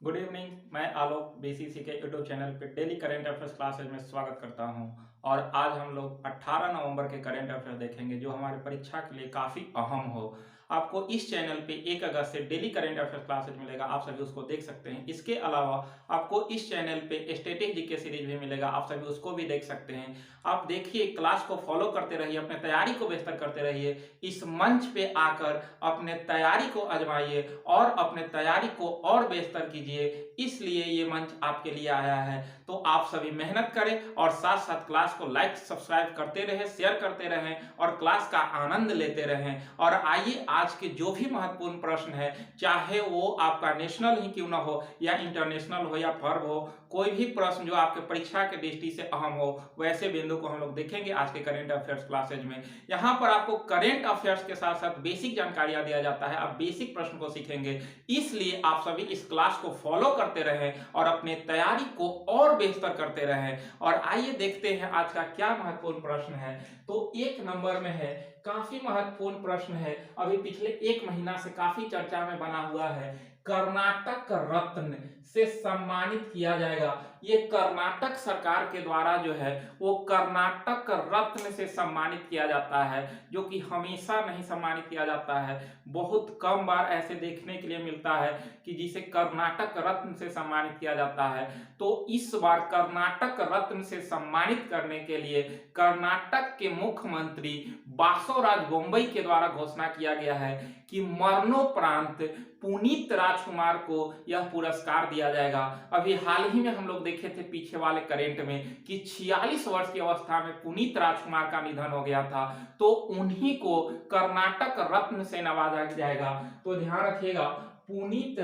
Good evening. मैं आलोक BCC के YouTube channel पे डेली करेंट अफेयर्स क्लासेज में स्वागत करता हूं। और आज हम लोग 18 नवंबर के करेंट अफेयर देखेंगे जो हमारे परीक्षा के लिए काफ़ी अहम हो। आपको इस चैनल पे 1 अगस्त से डेली करेंट अफेयर क्लासेज मिलेगा, आप सभी उसको देख सकते हैं। इसके अलावा आपको इस चैनल पे स्टैटिक जीके सीरीज भी मिलेगा, आप सभी उसको भी देख सकते हैं। आप देखिए, क्लास को फॉलो करते रहिए, अपने तैयारी को बेहतर करते रहिए। इस मंच पे आकर अपने तैयारी को आजमाइए और अपने तैयारी को और बेहतर कीजिए, इसलिए ये मंच आपके लिए आया है। तो आप सभी मेहनत करें और साथ साथ क्लास को लाइक सब्सक्राइब करते रहें, शेयर करते रहें और क्लास का आनंद लेते रहें। और आइए, आज के जो भी महत्वपूर्ण प्रश्न है, चाहे वो आपका नेशनल ही क्यों ना हो या इंटरनेशनल हो या फर्व हो, कोई भी प्रश्न जो आपके परीक्षा के दृष्टि से अहम हो, वैसे बिंदु को हम लोग देखेंगे आज के करेंट अफेयर्स क्लासेज में। यहाँ पर आपको करेंट अफेयर्स के साथ साथ बेसिक जानकारियां दिया जाता है, आप बेसिक प्रश्न को सीखेंगे। इसलिए आप सभी इस क्लास को फॉलो करते रहें और अपने तैयारी को और बेहतर करते रहें। और आइए देखते हैं आज का क्या महत्वपूर्ण प्रश्न है। तो 1 नंबर में है, काफी महत्वपूर्ण प्रश्न है, अभी पिछले 1 महीना से काफी चर्चा में बना हुआ है। कर्नाटक रत्न से सम्मानित किया जाएगा। ये कर्नाटक सरकार के द्वारा जो है वो कर्नाटक रत्न से सम्मानित किया जाता है, जो कि हमेशा नहीं सम्मानित किया जाता है। बहुत कम बार ऐसे देखने के लिए मिलता है कि जिसे कर्नाटक रत्न से सम्मानित किया जाता है। तो इस बार कर्नाटक रत्न से सम्मानित करने के लिए कर्नाटक के मुख्यमंत्री बासवराज बोम्मई के द्वारा घोषणा किया गया है कि मरणोपरांत पुनीत राजकुमार को यह पुरस्कार दिया जाएगा। अभी हाल ही में हम लोग देखे थे पीछे वाले करेंट में कि 46 वर्ष की अवस्था में पुनीत राजकुमार का निधन हो गया था, तो उन्हीं को कर्नाटक रत्न से नवाजा जाएगा। तो ध्यान रखिएगा, पुनीत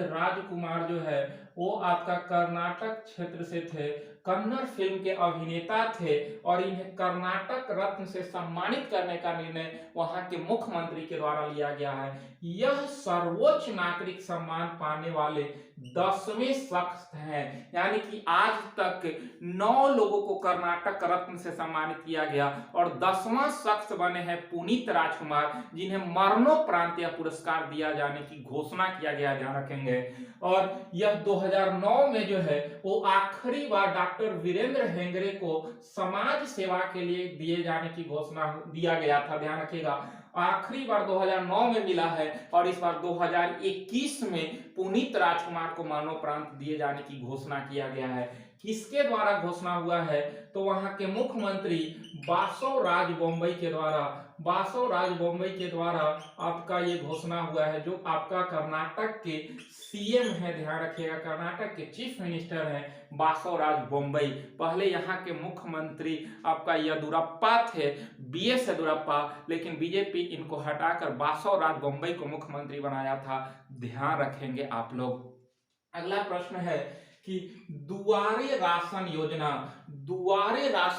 राजकुमार जो है वो आपका कर्नाटक क्षेत्र से थे, कन्नड़ फिल्म के अभिनेता थे और इन्हें कर्नाटक रत्न से सम्मानित करने का निर्णय वहां के मुख्यमंत्री के द्वारा लिया गया है। यह सर्वोच्च नागरिक सम्मान पाने वाले 10वें शख्स हैं, यानी कि आज तक 9 लोगों को कर्नाटक रत्न से सम्मानित किया गया और 10वां शख्स बने हैं पुनीत राजकुमार, जिन्हें मरणोपरांत यह पुरस्कार दिया जाने की घोषणा किया गया, ध्यान रखेंगे। और यह 2009 में जो है वो आखिरी बार डॉक्टर वीरेंद्र हेगड़े को समाज सेवा के लिए दिए जाने की घोषणा दिया गया था, ध्यान रखिएगा। आखिरी बार 2009 में मिला है और इस बार 2021 में पुनीत राजकुमार को मरणोपरांत दिए जाने की घोषणा किया गया है। किसके द्वारा घोषणा हुआ है? तो वहां के मुख्यमंत्री बासवराज बोम्मई के द्वारा आपका ये घोषणा हुआ है, जो आपका कर्नाटक के सीएम है, ध्यान रखिएगा, कर्नाटक के चीफ मिनिस्टर हैं बासवराज बोम्मई। पहले यहाँ के मुख्यमंत्री आपका येदुरप्पा थे, बीएस येदुरप्पा, लेकिन बीजेपी इनको हटाकर बासवराज बोम्मई को मुख्यमंत्री बनाया था, ध्यान रखेंगे आप लोग। अगला प्रश्न है कि दुआरे राशन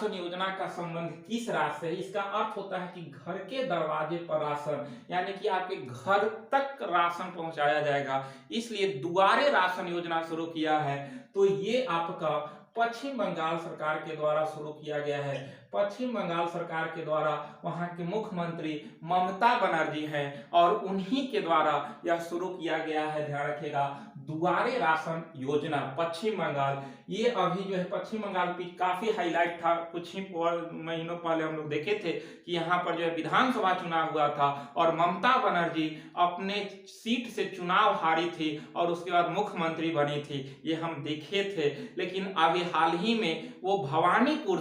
योजना का संबंध किस राज्य से है? इसका अर्थ होता है कि घर के दरवाजे पर राशन, यानी कि आपके घर तक राशन पहुंचाया जाएगा, इसलिए दुआरे राशन योजना शुरू किया है। तो ये आपका पश्चिम बंगाल सरकार के द्वारा शुरू किया गया है। पश्चिम बंगाल सरकार के द्वारा वहां के मुख्यमंत्री ममता बनर्जी हैं और उन्हीं के द्वारा यह शुरू किया गया है, ध्यान रखिएगा, दुआरे राशन योजना पश्चिम बंगाल। ये अभी जो है पश्चिम बंगाल की काफी हाईलाइट था, कुछ ही महीनों पहले हम लोग देखे थे कि यहाँ पर जो है विधानसभा चुनाव हुआ था और ममता बनर्जी अपने सीट से चुनाव हारी थी और उसके बाद मुख्यमंत्री बनी थी, ये हम देखे थे। लेकिन अभी हाल ही में वो भवानीपुर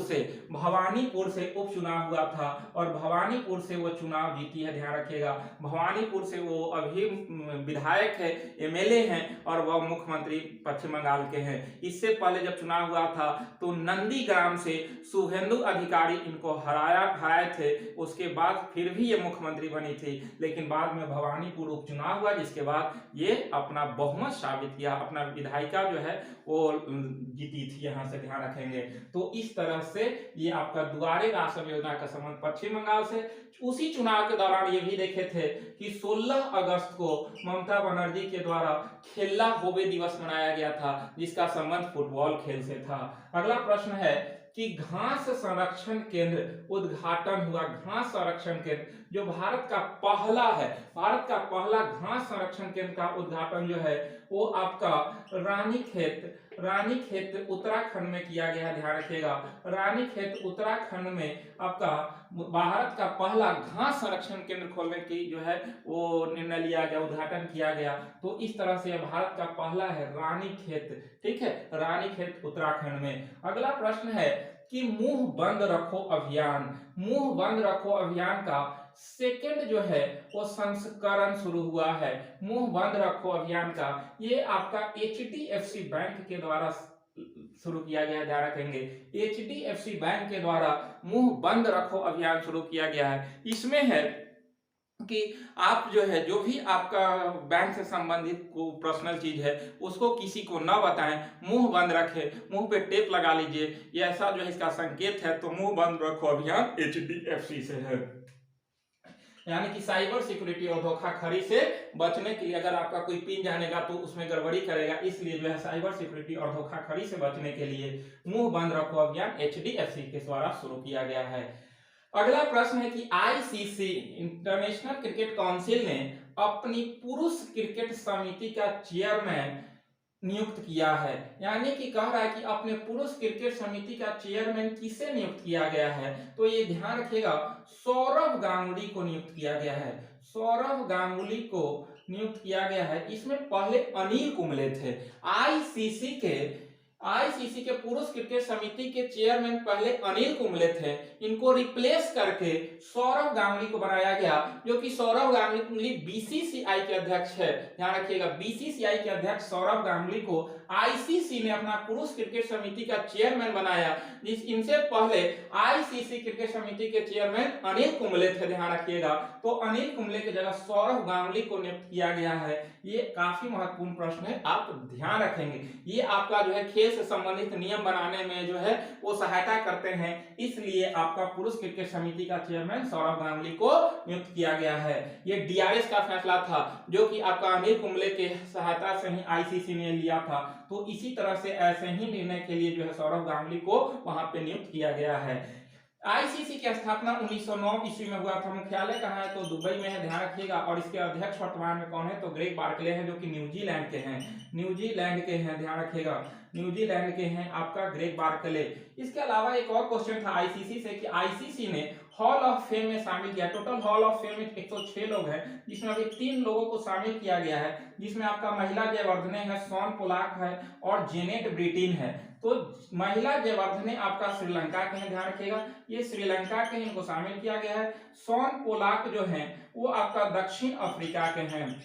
से उपचुनाव हुआ था और भवानीपुर से वो चुनाव जीती है, ध्यान रखिएगा। भवानीपुर से वो अभी विधायक है, एमएलए हैं और वह मुख्यमंत्री पश्चिम बंगाल के हैं। इससे पहले जब चुनाव हुआ था तो नंदीग्राम से शुभेंदु अधिकारी इनको हराए थे, उसके बाद फिर भी ये मुख्यमंत्री बनी थी, लेकिन बाद में भवानीपुर उपचुनाव हुआ, जिसके बाद ये अपना बहुमत साबित किया, अपना विधायिका जो है वो जीती थी यहाँ से, ध्यान रखेंगे। तो इस तरह से ये आपका दुआरे राशन योजना का संबंध पश्चिम बंगाल से। उसी चुनाव के दौरान ये भी देखे थे कि 16 अगस्त को ममता बनर्जी के द्वारा खेला होबे दिवस मनाया गया था, जिसका संबंध फुटबॉल खेल से था। अगला प्रश्न है कि घास संरक्षण केंद्र उद्घाटन हुआ। घास संरक्षण केंद्र जो भारत का पहला है, भारत का पहला घास संरक्षण केंद्र का उद्घाटन जो है वो आपका रानीखेत उत्तराखंड में किया गया है। ध्यान रखिएगा, रानीखेत उत्तराखंड में आपका भारत का पहला घास संरक्षण केंद्र खोलने की जो है वो निर्णय लिया गया, उद्घाटन किया गया। तो इस तरह से भारत का पहला है रानीखेत, ठीक है, रानीखेत उत्तराखंड में। अगला प्रश्न है कि मुंह बंद रखो अभियान, मुंह बंद रखो अभियान का सेकंड जो है वो संस्करण शुरू हुआ है। मुंह बंद रखो अभियान का ये आपका HDFC बैंक के द्वारा शुरू किया गया है। ध्यान रखेंगे, HDFC बैंक के द्वारा मुंह बंद रखो अभियान शुरू किया गया है। इसमें है कि आप जो है जो भी आपका बैंक से संबंधित को पर्सनल चीज है उसको किसी को न बताएं, मुंह बंद रखें, मुंह पे टेप लगा लीजिए, ये ऐसा जो है इसका संकेत है। तो मुंह बंद रखो अभियान HDFC से है, यानी कि साइबर सिक्योरिटी और धोखाधड़ी से बचने के लिए अगर आपका कोई पिन जानेगा तो उसमें गड़बड़ी करेगा, इसलिए जो है साइबर सिक्योरिटी और धोखाधड़ी से बचने के लिए मुंह बंद रखो अभियान HDFC के द्वारा शुरू किया गया है। अगला प्रश्न है कि ICC इंटरनेशनल क्रिकेट काउंसिल ने अपनी पुरुष क्रिकेट समिति का चेयरमैन नियुक्त किया है, यानी कि कह रहा है कि अपने पुरुष क्रिकेट समिति का चेयरमैन किसे नियुक्त किया गया है। तो ये ध्यान रखिएगा, सौरव गांगुली को नियुक्त किया गया है, सौरव गांगुली को नियुक्त किया गया है। इसमें पहले अनिल कुंबले थे। आईसीसी के पुरुष क्रिकेट समिति के चेयरमैन पहले अनिल कुंबले थे, इनको रिप्लेस करके सौरव गांगुली को बनाया गया, जो कि सौरव गांगुली बीसीसीआई के अध्यक्ष है। ध्यान रखिएगा, बीसीसीआई के अध्यक्ष सौरव गांगुली को आईसीसी ने अपना पुरुष क्रिकेट समिति का चेयरमैन बनाया। इनसे पहले आईसीसी क्रिकेट समिति के चेयरमैन अनिल कुंबले थे। ध्यान रखिएगा, तो अनिल कुंबले की जगह सौरव गांगुली को नियुक्त किया गया है। ये काफी महत्वपूर्ण प्रश्न है, आप ध्यान रखेंगे। ये आपका जो है खेल से संबंधित नियम बनाने में जो है वो सहायता करते हैं, इसलिए आपका पुरुष क्रिकेट समिति का चेयरमैन सौरव गांगुली को नियुक्त किया गया है। ये डीआरएस का फैसला था जो कि आपका अनिल कुंबले के सहायता से ही आईसीसी ने लिया था। तो इसी तरह से ऐसे ही निर्णय के लिए जो है सौरव गांगुली को वहां पे नियुक्त किया गया है। आईसीसी की स्थापना 1909 ईस्वी में हुआ था। मुख्यालय कहाँ है तो दुबई में है, ध्यान रखिएगा। और इसके अध्यक्ष वर्तमान में कौन है तो ग्रेग बार्कले हैं, जो कि न्यूजीलैंड के हैं, न्यूजीलैंड के हैं, ध्यान रखिएगा, न्यूजीलैंड के हैं आपका ग्रेग बार्कले। इसके अलावा एक और क्वेश्चन था आईसीसी से कि आईसीसी ने हॉल ऑफ फेम में शामिल किया। टोटल हॉल ऑफ फेम में 106 लोग हैं, जिसमें अभी 3 लोगों को शामिल किया गया है, जिसमें आपका महिला जयवर्धने है, शॉन पोलाक है और जेनेट ब्रिटेन है। तो महिला जयवर्धने आपका श्रीलंका के हैं, ध्यान रखिएगा, ये श्रीलंका के, इनको शामिल किया गया है। शॉन पोलाक जो है वो आपका दक्षिण अफ्रीका के हैं,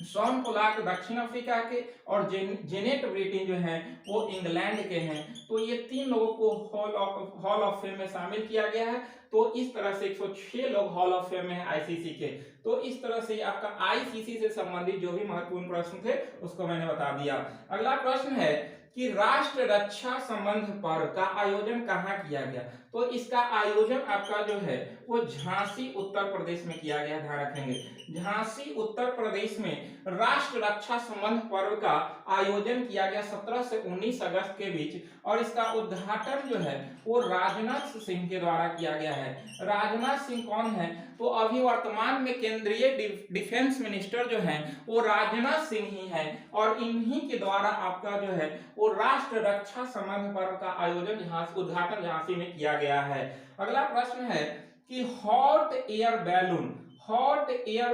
शॉन पोलाक दक्षिण अफ्रीका के, और जेनेट ब्रिटेन जो है वो इंग्लैंड के हैं। तो ये 3 लोगों को हॉल ऑफ फेम में शामिल किया गया है। तो इस तरह से 106 लोग हॉल ऑफ फेम में है आईसीसी के। तो इस तरह से आपका आईसीसी से संबंधित जो भी महत्वपूर्ण प्रश्न थे उसको मैंने बता दिया। अगला प्रश्न है कि राष्ट्र रक्षा संबंध पर्व का आयोजन कहाँ किया गया। तो इसका आयोजन आपका जो है वो झांसी उत्तर प्रदेश में किया गया, ध्यान रखेंगे। झांसी उत्तर प्रदेश में राष्ट्र रक्षा संबंध पर्व का आयोजन किया गया 17 से 19 अगस्त के बीच, और इसका उद्घाटन जो है वो राजनाथ सिंह के द्वारा किया गया है। राजनाथ सिंह कौन है तो अभी वर्तमान में केंद्रीय डिफेंस मिनिस्टर जो हैं वो राजनाथ सिंह ही हैं, और इन्हीं के द्वारा आपका जो है वो राष्ट्र रक्षा संबंध पर्व का आयोजन उद्घाटन झांसी में किया गया है। अगला प्रश्न है कि हॉट एयर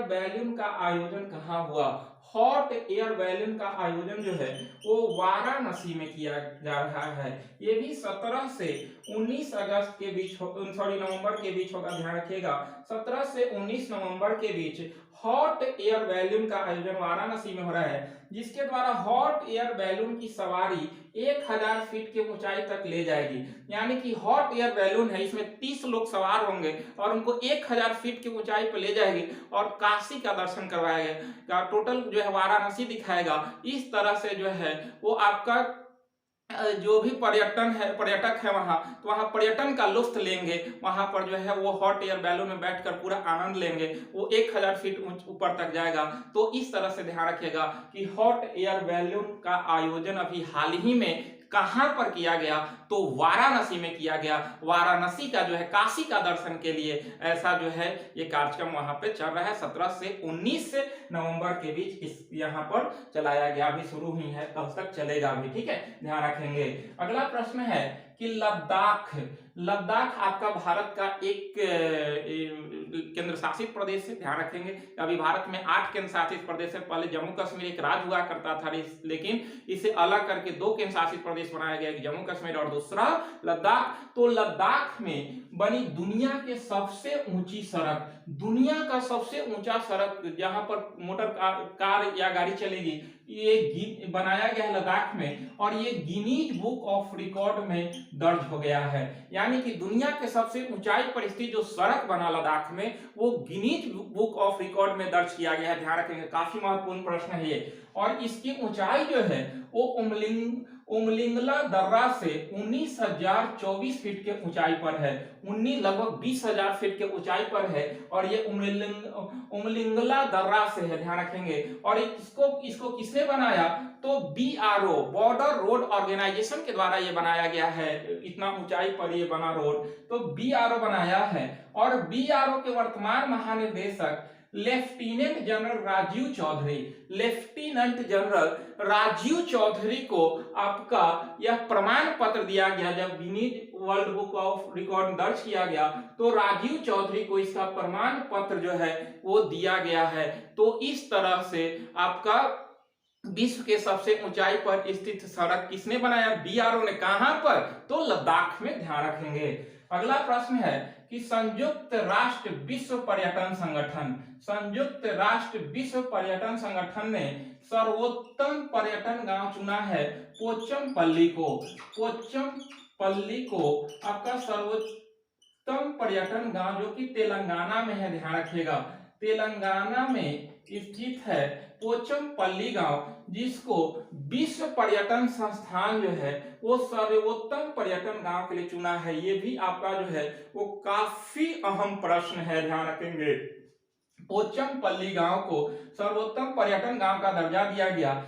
बैलून का आयोजन कहाँ हुआ। हॉट एयर बैलून का आयोजन जो है वो वाराणसी में किया जा रहा है। ये भी 17 से 19 अगस्त के बीच नवंबर के बीच होगा, ध्यान रखिएगा। 17 से 19 नवंबर के बीच हॉट एयर बैलून का आयोजन वाराणसी में हो रहा है, जिसके द्वारा हॉट एयर बैलून की सवारी 1000 फीट की ऊंचाई तक ले जाएगी। यानी कि हॉट एयर बैलून है, इसमें 30 लोग सवार होंगे और उनको 1000 फीट की ऊंचाई पर ले जाएगी और काशी का दर्शन करवाएगा। टोटल जो है वाराणसी दिखाएगा। इस तरह से जो है वो आपका जो भी पर्यटक है वहां, तो वहां पर्यटन का लुत्फ लेंगे। वहां पर जो है वो हॉट एयर बैलून में बैठकर पूरा आनंद लेंगे। वो 1000 फीट ऊपर तक जाएगा। तो इस तरह से ध्यान रखिएगा कि हॉट एयर बैलून का आयोजन अभी हाल ही में कहां पर किया गया, तो वाराणसी में किया गया। वाराणसी का जो है काशी का दर्शन के लिए ऐसा जो है ये कार्यक्रम वहां पे चल रहा है। 17 से 19 नवंबर के बीच इस यहाँ पर चलाया गया, अभी शुरू हुई है, कब तक चलेगा अभी, ठीक है, ध्यान रखेंगे। अगला प्रश्न है कि लद्दाख, लद्दाख आपका भारत का एक केंद्र शासित प्रदेश है, ध्यान रखेंगे। अभी भारत में 8 केंद्र शासित प्रदेश है। पहले जम्मू कश्मीर एक राज्य हुआ करता था, लेकिन इसे अलग करके 2 केंद्र शासित प्रदेश बनाया गया, एक जम्मू कश्मीर और दूसरा लद्दाख। तो लद्दाख में बनी दुनिया के सबसे ऊंची सड़क, दुनिया का सबसे ऊंचा सड़क जहां पर मोटर कार या गाड़ी चलेगी, ये बनाया गया है लद्दाख में, और ये गिनीज बुक ऑफ रिकॉर्ड में दर्ज हो गया है। यानी कि दुनिया के सबसे ऊंचाई पर स्थित जो सड़क बना लद्दाख में, वो गिनीज बुक ऑफ रिकॉर्ड में दर्ज किया गया है, ध्यान रखेंगे, काफी महत्वपूर्ण प्रश्न है ये। और इसकी ऊंचाई जो है वो उमलिंगला दर्रा से 19,024 फीट के ऊंचाई पर है, लगभग 20,000 फीट के ऊंचाई पर है, और ये उमलिंगला दर्रा से है, ध्यान रखेंगे। और इसको किसने बनाया, तो BRO, बॉर्डर रोड ऑर्गेनाइजेशन के द्वारा ये बनाया गया है। इतना ऊंचाई पर ये बना रोड तो BRO बनाया है। और BRO के वर्तमान महानिदेशक lieutenant general Rajiv Chaudhary, lieutenant general Rajiv Chaudhary को आपका यह प्रमाण पत्र दिया गया। जब Guinness world book of record दर्ज किया गया तो राजीव चौधरी को इसका प्रमाण पत्र जो है वो दिया गया है। तो इस तरह से आपका विश्व के सबसे ऊंचाई पर स्थित सड़क किसने बनाया, BRO ने। कहां पर, तो लद्दाख में, ध्यान रखेंगे। अगला प्रश्न है कि संयुक्त राष्ट्र विश्व पर्यटन संगठन, संयुक्त राष्ट्र विश्व पर्यटन संगठन ने सर्वोत्तम पर्यटन गांव चुना है पोचमपल्ली को। पोचमपल्ली को आपका सर्वोत्तम पर्यटन गांव, जो कि तेलंगाना में है, ध्यान रखिएगा, तेलंगाना में स्थित है पोचमपल्ली गांव, जिसको विश्व पर्यटन संस्थान जो है वो सर्वोत्तम पर्यटन गांव के लिए चुना है। ये भी आपका जो है वो काफी अहम प्रश्न है, ध्यान रखेंगे। पोचमपल्ली गांव को सर्वोत्तम पर्यटन गांव का दर्जा दिया गया।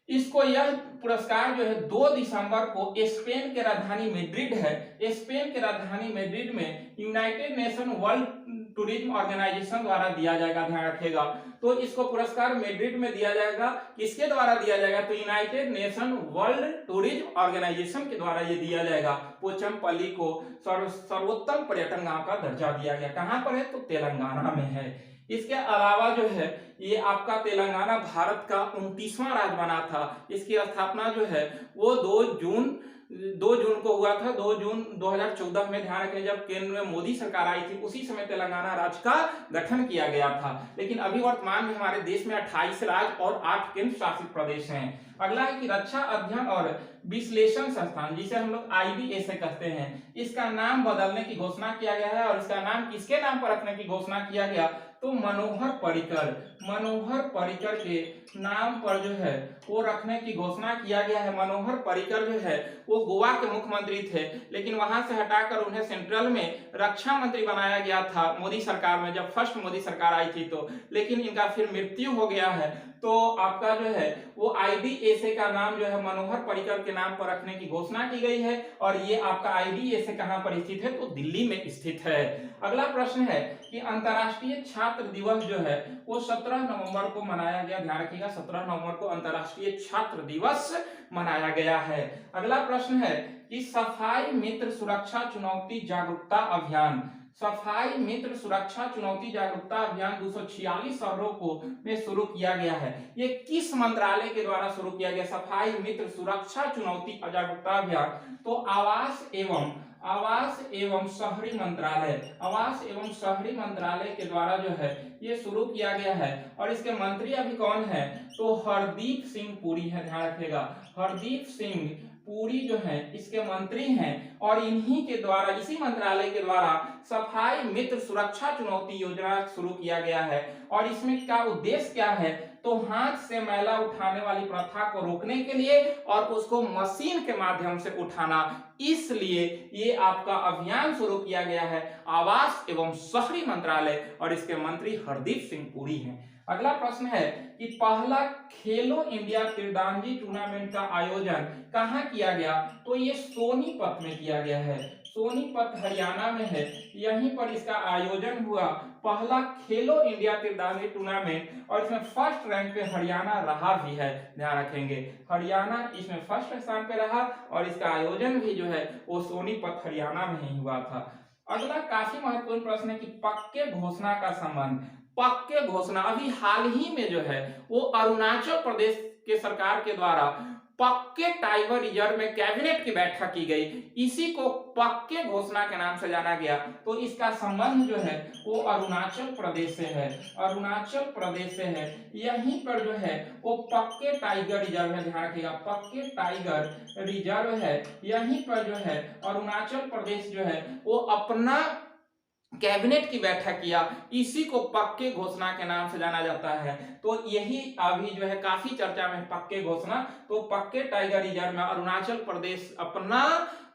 इसको यह पुरस्कार जो है 2 दिसंबर को स्पेन के राजधानी मैड्रिड है, स्पेन के राजधानी मैड्रिड में United Nation World Tourism Organization द्वारा दिया जाएगा, ध्यान रखेगा। तो इसको पुरस्कार मैड्रिड में दिया जाएगा, किसके द्वारा दिया जाएगा, तो United Nation World Tourism Organization के द्वारा ये दिया जाएगा। पोचमपल्ली को सर्वोत्तम पर्यटन गांव का दर्जा दिया गया। कहां पर है, तो तेलंगाना में है। इसके अलावा जो है ये आपका तेलंगाना भारत का 29वां राज्य बना था। इसकी स्थापना जो है वो 2 जून को हुआ था, 2 जून 2014 में, ध्यान रखें, जब केंद्र में मोदी सरकार आई थी, उसी समय तेलंगाना राज्य का गठन किया गया था। लेकिन अभी वर्तमान में हमारे देश में 28 राज्य और 8 केंद्र शासित प्रदेश हैं। अगला है कि रक्षा अध्ययन और विश्लेषण संस्थान, जिसे हम लोग IBSA कहते हैं, इसका नाम बदलने की घोषणा किया गया है। और इसका नाम किसके नाम पर रखने की घोषणा किया गया, तो मनोहर पर्रिकर के नाम पर जो है वो रखने की घोषणा किया गया है। मनोहर पर्रिकर जो है वो गोवा के मुख्यमंत्री थे, लेकिन वहां से हटाकर उन्हें सेंट्रल में रक्षा मंत्री बनाया गया था मोदी सरकार में, जब फर्स्ट मोदी सरकार आई थी तो। लेकिन इनका फिर मृत्यु हो गया है, तो आपका जो है वो IBSA का नाम जो है मनोहर पर्रिकर के नाम पर रखने की घोषणा की गई है। और ये आपका IBSA कहां पर स्थित है, तो दिल्ली में स्थित है। अगला प्रश्न है कि अंतर्राष्ट्रीय छात्र दिवस जो है वो 17 नवंबर को मनाया गया, ध्यान रखिएगा, 17 नवंबर को अंतर्राष्ट्रीय छात्र दिवस मनाया गया है। अगला प्रश्न है कि सफाई मित्र सुरक्षा चुनौती जागरूकता अभियान, सफाई मित्र सुरक्षा चुनौती जागरूकता अभियान 246 शहरों को में शुरू किया गया है। ये किस मंत्रालय के द्वारा शुरू किया गया, सफाई मित्र सुरक्षा चुनौती जागरूकता अभियान, तो आवास एवं शहरी मंत्रालय, आवास एवं शहरी मंत्रालय के द्वारा जो है ये शुरू किया गया है। और इसके मंत्री अभी कौन है, तो हरदीप सिंह पुरी है, ध्यान रखिएगा, हरदीप सिंह पुरी जो है इसके मंत्री हैं। और इन्हीं के द्वारा, इसी मंत्रालय के द्वारा सफाई मित्र सुरक्षा चुनौती योजना शुरू किया गया है। और इसमें क्या उद्देश्य क्या है, तो हाथ से मैला उठाने वाली प्रथा को रोकने के लिए और उसको मशीन के माध्यम से उठाना, इसलिए ये आपका अभियान शुरू किया गया है, आवास एवं शहरी मंत्रालय, और इसके मंत्री हरदीप सिंह पुरी हैं। अगला प्रश्न है कि पहला खेलो इंडिया तीरंदाजी टूर्नामेंट का आयोजन कहाँ किया गया? तो ये सोनीपत में किया गया है। सोनीपत हरियाणा में है, यहीं पर इसका आयोजन हुआ। पहला खेलो इंडिया तीरंदाजी टूर्नामेंट, और इसमें फर्स्ट रैंक पे हरियाणा रहा भी है, ध्यान रखेंगे। हरियाणा इसमें फर्स्ट स्थान पे रहा और इसका आयोजन भी जो है वो सोनीपत हरियाणा में ही हुआ था। अगला काफी महत्वपूर्ण प्रश्न है कि पक्के घोषणा का संबंध। पक्के घोषणा अभी हाल ही में जो है वो अरुणाचल प्रदेश के सरकार के द्वारा पक्के टाइगर रिजर्व में कैबिनेट की बैठक की गई, इसी को पक्के घोषणा के नाम से जाना गया। तो इसका संबंध जो है वो अरुणाचल प्रदेश से है, अरुणाचल प्रदेश से है। यहीं पर जो है वो पक्के टाइगर रिजर्व है, ध्यान रखिएगा, पक्के टाइगर रिजर्व है। यहीं पर जो है अरुणाचल प्रदेश जो है वो अपना कैबिनेट की बैठक किया, इसी को पक्के घोषणा के नाम से जाना जाता है। तो यही अभी जो है काफी चर्चा में पक्के घोषणा। तो पक्के टाइगर रिजर्व में अरुणाचल प्रदेश अपना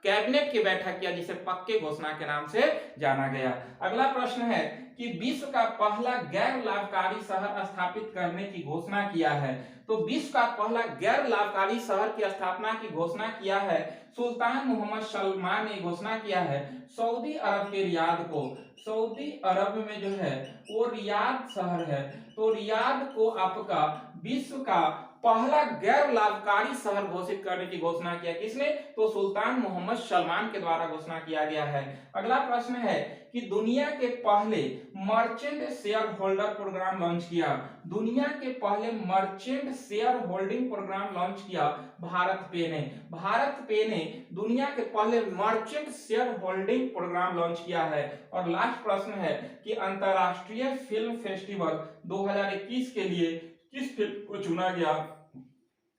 कैबिनेट की बैठक किया, जिसे पक्के घोषणा के नाम से जाना गया। अगला प्रश्न है कि विश्व का पहला गैर लाभकारी शहर स्थापित करने की घोषणा किया है। तो विश्व का पहला गैर लाभकारी शहर की स्थापना की घोषणा किया है सुल्तान मोहम्मद सलमान ने घोषणा किया है सऊदी अरब के रियाद को। सऊदी अरब में जो है वो रियाद शहर है। तो रियाद को आपका विश्व का पहला गैर लाभकारी शहर घोषित करने की घोषणा किया, किसने? तो सुल्तान मोहम्मद सलमान के द्वारा घोषणा किया गया है। अगला प्रश्न है कि दुनिया के पहले merchant shareholder programme launch किया। दुनिया के पहले merchant shareholding programme launch किया भारत पे ने। भारत पे ने दुनिया के पहले merchant shareholding programme launch किया है। और लास्ट प्रश्न है कि अंतरराष्ट्रीय फिल्म फेस्टिवल 2021 के लिए किस फिल्म को चुना गया?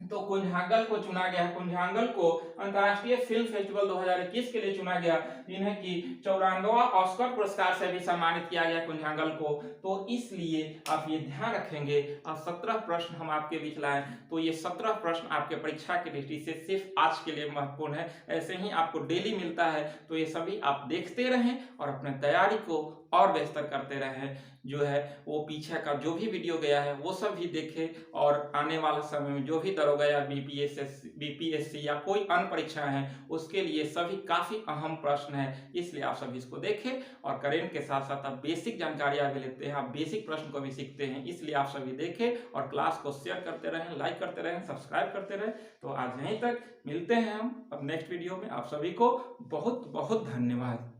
तो कुंजांगल को चुना गया। कुंजांगल को अंतरराष्ट्रीय फिल्म फेस्टिवल 2021 के लिए चुना गया, जिन्हें कि 94वां ऑस्कर पुरस्कार से भी सम्मानित किया गया कुंजांगल को। तो इसलिए आप ये ध्यान रखेंगे। अब 17 प्रश्न हम आपके बीच लाए, तो ये 17 प्रश्न आपके परीक्षा की दृष्टि से सिर्फ आज के लिए महत्वपूर्ण है। ऐसे ही आपको डेली मिलता है, तो ये सभी आप देखते रहें और अपने तैयारी को और बेहतर करते रहें। जो है वो पीछे का जो भी वीडियो गया है वो सब भी देखें, और आने वाला समय में जो भी दरोगा या बीपीएससी या कोई अन्य परीक्षाएं हैं उसके लिए सभी काफी अहम प्रश्न है, इसलिए आप सभी इसको देखें। और करेंट के साथ साथ आप बेसिक जानकारियां भी लेते हैं, आप बेसिक प्रश्न को भी सीखते हैं, इसलिए आप सभी देखें और क्लास को शेयर करते रहें, लाइक करते रहें, सब्सक्राइब करते रहें। तो आज यहीं तक, मिलते हैं हम अब नेक्स्ट वीडियो में। आप सभी को बहुत बहुत धन्यवाद।